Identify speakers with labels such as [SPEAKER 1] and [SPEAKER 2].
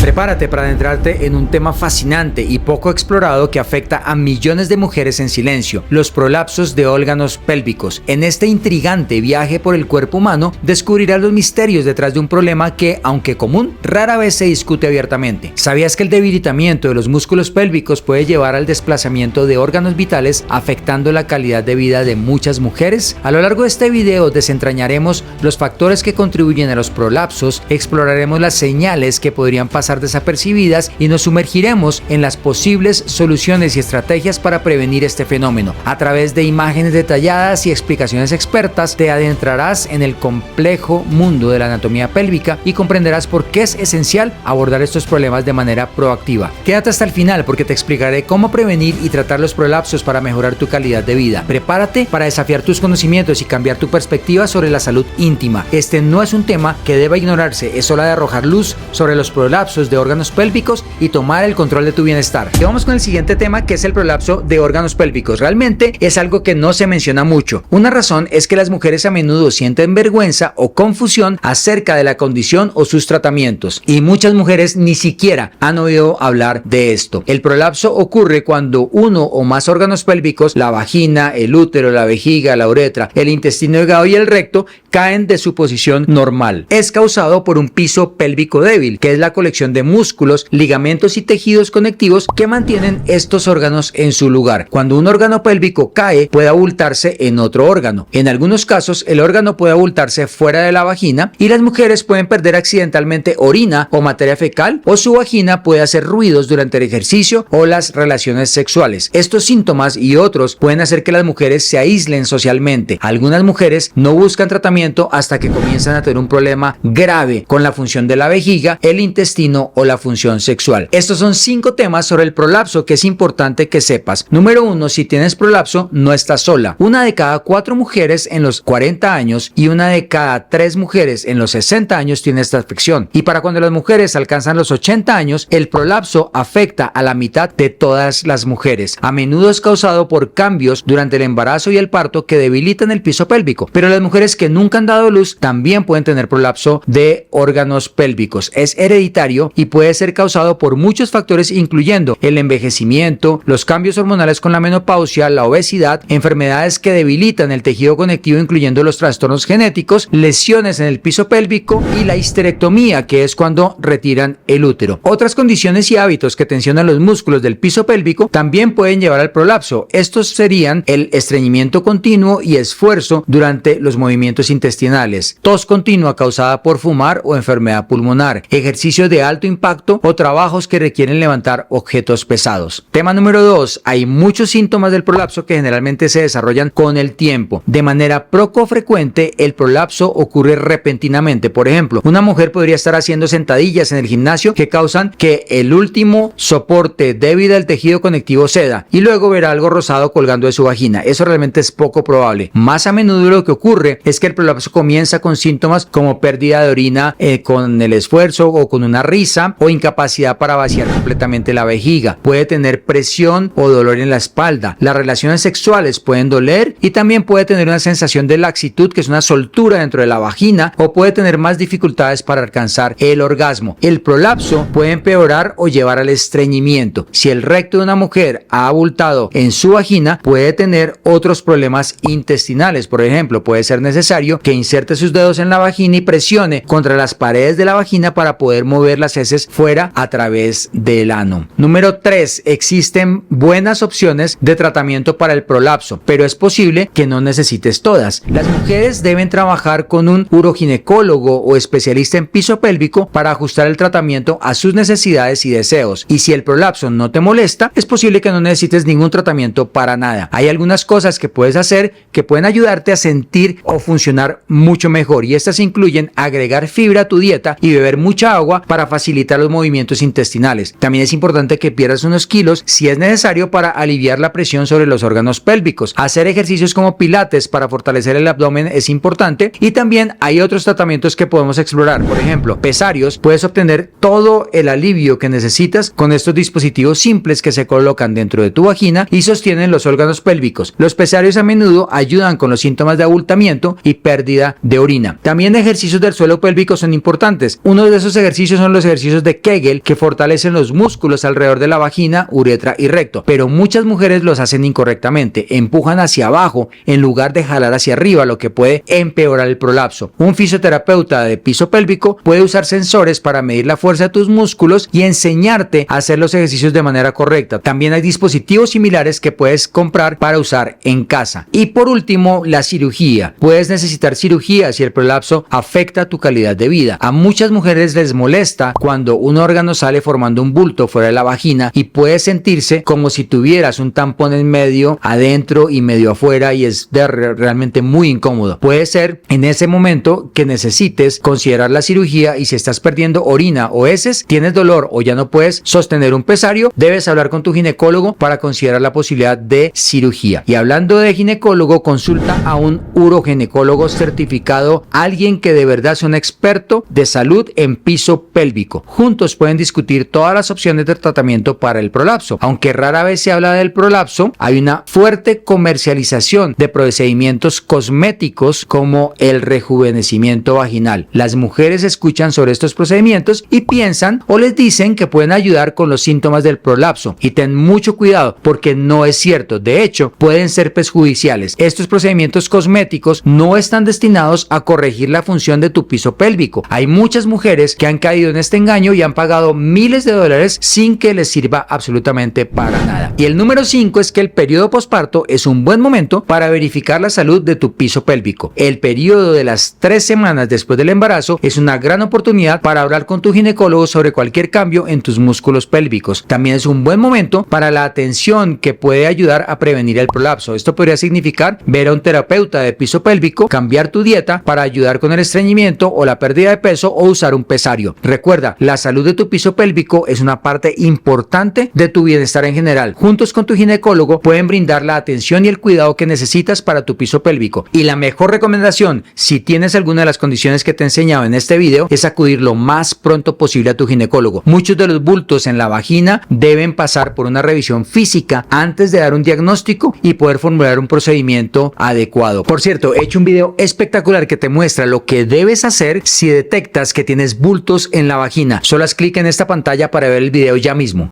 [SPEAKER 1] Prepárate para adentrarte en un tema fascinante y poco explorado que afecta a millones de mujeres en silencio: los prolapsos de órganos pélvicos. En este intrigante viaje por el cuerpo humano descubrirás los misterios detrás de un problema que, aunque común, rara vez se discute abiertamente. ¿Sabías que el debilitamiento de los músculos pélvicos puede llevar al desplazamiento de órganos vitales, afectando la calidad de vida de muchas mujeres? A lo largo de este video desentrañaremos los factores que contribuyen a los prolapsos, exploraremos las señales que podrían pasar desapercibidas y nos sumergiremos en las posibles soluciones y estrategias para prevenir este fenómeno. A través de imágenes detalladas y explicaciones expertas, te adentrarás en el complejo mundo de la anatomía pélvica y comprenderás por qué es esencial abordar estos problemas de manera proactiva. Quédate hasta el final porque te explicaré cómo prevenir y tratar los prolapsos para mejorar tu calidad de vida. Prepárate para desafiar tus conocimientos y cambiar tu perspectiva sobre la salud íntima. Este no es un tema que deba ignorarse, es hora de arrojar luz sobre los prolapsos de órganos pélvicos y tomar el control de tu bienestar. Y vamos con el siguiente tema, que es el prolapso de órganos pélvicos. Realmente es algo que no se menciona mucho. Una razón es que las mujeres a menudo sienten vergüenza o confusión acerca de la condición o sus tratamientos, y muchas mujeres ni siquiera han oído hablar de esto. El prolapso ocurre cuando uno o más órganos pélvicos, la vagina, el útero, la vejiga, la uretra, el intestino delgado y el recto, caen de su posición normal. Es causado por un piso pélvico débil, que es la colección de músculos, ligamentos y tejidos conectivos que mantienen estos órganos en su lugar. Cuando un órgano pélvico cae, puede abultarse en otro órgano. En algunos casos, el órgano puede abultarse fuera de la vagina y las mujeres pueden perder accidentalmente orina o materia fecal, o su vagina puede hacer ruidos durante el ejercicio o las relaciones sexuales. Estos síntomas y otros pueden hacer que las mujeres se aíslen socialmente. Algunas mujeres no buscan tratamiento hasta que comienzan a tener un problema grave con la función de la vejiga, el intestino o la función sexual. Estos son 5 temas sobre el prolapso que es importante que sepas. Número 1, si tienes prolapso, no estás sola. 1 de cada 4 mujeres en los 40 años y 1 de cada 3 mujeres en los 60 años tiene esta afección. Y para cuando las mujeres alcanzan los 80 años, el prolapso afecta a la mitad de todas las mujeres. A menudo es causado por cambios durante el embarazo y el parto que debilitan el piso pélvico, pero las mujeres que nunca han dado luz también pueden tener prolapso de órganos pélvicos. Es hereditario y puede ser causado por muchos factores, incluyendo el envejecimiento, los cambios hormonales con la menopausia, la obesidad, enfermedades que debilitan el tejido conectivo, incluyendo los trastornos genéticos, lesiones en el piso pélvico y la histerectomía, que es cuando retiran el útero. Otras condiciones y hábitos que tensionan los músculos del piso pélvico también pueden llevar al prolapso. Estos serían el estreñimiento continuo y esfuerzo durante los movimientos intestinales, tos continua causada por fumar o enfermedad pulmonar, ejercicios de alto impacto o trabajos que requieren levantar objetos pesados. Tema número 2. Hay muchos síntomas del prolapso que generalmente se desarrollan con el tiempo. De manera poco frecuente, el prolapso ocurre repentinamente. Por ejemplo, una mujer podría estar haciendo sentadillas en el gimnasio que causan que el último soporte débil del tejido conectivo ceda y luego verá algo rosado colgando de su vagina. Eso realmente es poco probable. Más a menudo lo que ocurre es que el prolapso comienza con síntomas como pérdida de orina con el esfuerzo o con una risa, o incapacidad para vaciar completamente la vejiga. Puede tener presión o dolor en la espalda. Las relaciones sexuales pueden doler y también puede tener una sensación de laxitud, que es una soltura dentro de la vagina, o puede tener más dificultades para alcanzar el orgasmo. El prolapso puede empeorar o llevar al estreñimiento. Si el recto de una mujer ha abultado en su vagina, puede tener otros problemas intestinales. Por ejemplo, puede ser necesario que inserte sus dedos en la vagina y presione contra las paredes de la vagina para poder mover las heces fuera a través del ano. Número 3. Existen buenas opciones de tratamiento para el prolapso, pero es posible que no necesites todas. Las mujeres deben trabajar con un uroginecólogo o especialista en piso pélvico para ajustar el tratamiento a sus necesidades y deseos. Y si el prolapso no te molesta, es posible que no necesites ningún tratamiento para nada. Hay algunas cosas que puedes hacer que pueden ayudarte a sentir o funcionar mucho mejor, y estas incluyen agregar fibra a tu dieta y beber mucha agua para facilitar los movimientos intestinales. También es importante que pierdas unos kilos si es necesario para aliviar la presión sobre los órganos pélvicos. Hacer ejercicios como pilates para fortalecer el abdomen es importante, y también hay otros tratamientos que podemos explorar. Por ejemplo, pesarios. Puedes obtener todo el alivio que necesitas con estos dispositivos simples que se colocan dentro de tu vagina y sostienen los órganos pélvicos. Los pesarios a menudo ayudan con los síntomas de abultamiento y pérdida de orina. También ejercicios del suelo pélvico son importantes. Uno de esos ejercicios son los ejercicios ejercicios de Kegel que fortalecen los músculos alrededor de la vagina, uretra y recto, pero muchas mujeres los hacen incorrectamente, empujan hacia abajo en lugar de jalar hacia arriba, lo que puede empeorar el prolapso. Un fisioterapeuta de piso pélvico puede usar sensores para medir la fuerza de tus músculos y enseñarte a hacer los ejercicios de manera correcta. También hay dispositivos similares que puedes comprar para usar en casa. Y por último, la cirugía. Puedes necesitar cirugía si el prolapso afecta tu calidad de vida. A muchas mujeres les molesta cuando un órgano sale formando un bulto fuera de la vagina y puede sentirse como si tuvieras un tampón en medio, adentro y medio afuera, y es realmente muy incómodo. Puede ser en ese momento que necesites considerar la cirugía, y si estás perdiendo orina o heces, tienes dolor o ya no puedes sostener un pesario, debes hablar con tu ginecólogo para considerar la posibilidad de cirugía. Y hablando de ginecólogo, consulta a un uroginecólogo certificado, alguien que de verdad sea un experto de salud en piso pélvico. Juntos pueden discutir todas las opciones de tratamiento para el prolapso. Aunque rara vez se habla del prolapso, hay una fuerte comercialización de procedimientos cosméticos como el rejuvenecimiento vaginal. Las mujeres escuchan sobre estos procedimientos y piensan o les dicen que pueden ayudar con los síntomas del prolapso, y ten mucho cuidado porque no es cierto. De hecho, pueden ser perjudiciales. Estos procedimientos cosméticos no están destinados a corregir la función de tu piso pélvico. Hay muchas mujeres que han caído en este engaño y han pagado miles de dólares sin que les sirva absolutamente para nada. Y el número 5 es que el periodo posparto es un buen momento para verificar la salud de tu piso pélvico. El periodo de las 3 semanas después del embarazo es una gran oportunidad para hablar con tu ginecólogo sobre cualquier cambio en tus músculos pélvicos. También es un buen momento para la atención que puede ayudar a prevenir el prolapso. Esto podría significar ver a un terapeuta de piso pélvico, cambiar tu dieta para ayudar con el estreñimiento o la pérdida de peso, o usar un pesario. Recuerda, la salud de tu piso pélvico es una parte importante de tu bienestar en general. Juntos con tu ginecólogo pueden brindar la atención y el cuidado que necesitas para tu piso pélvico. Y la mejor recomendación, si tienes alguna de las condiciones que te he enseñado en este video, es acudir lo más pronto posible a tu ginecólogo. Muchos de los bultos en la vagina deben pasar por una revisión física antes de dar un diagnóstico y poder formular un procedimiento adecuado. Por cierto, he hecho un video espectacular que te muestra lo que debes hacer si detectas que tienes bultos en la vagina. Solo haz clic en esta pantalla para ver el video ya mismo.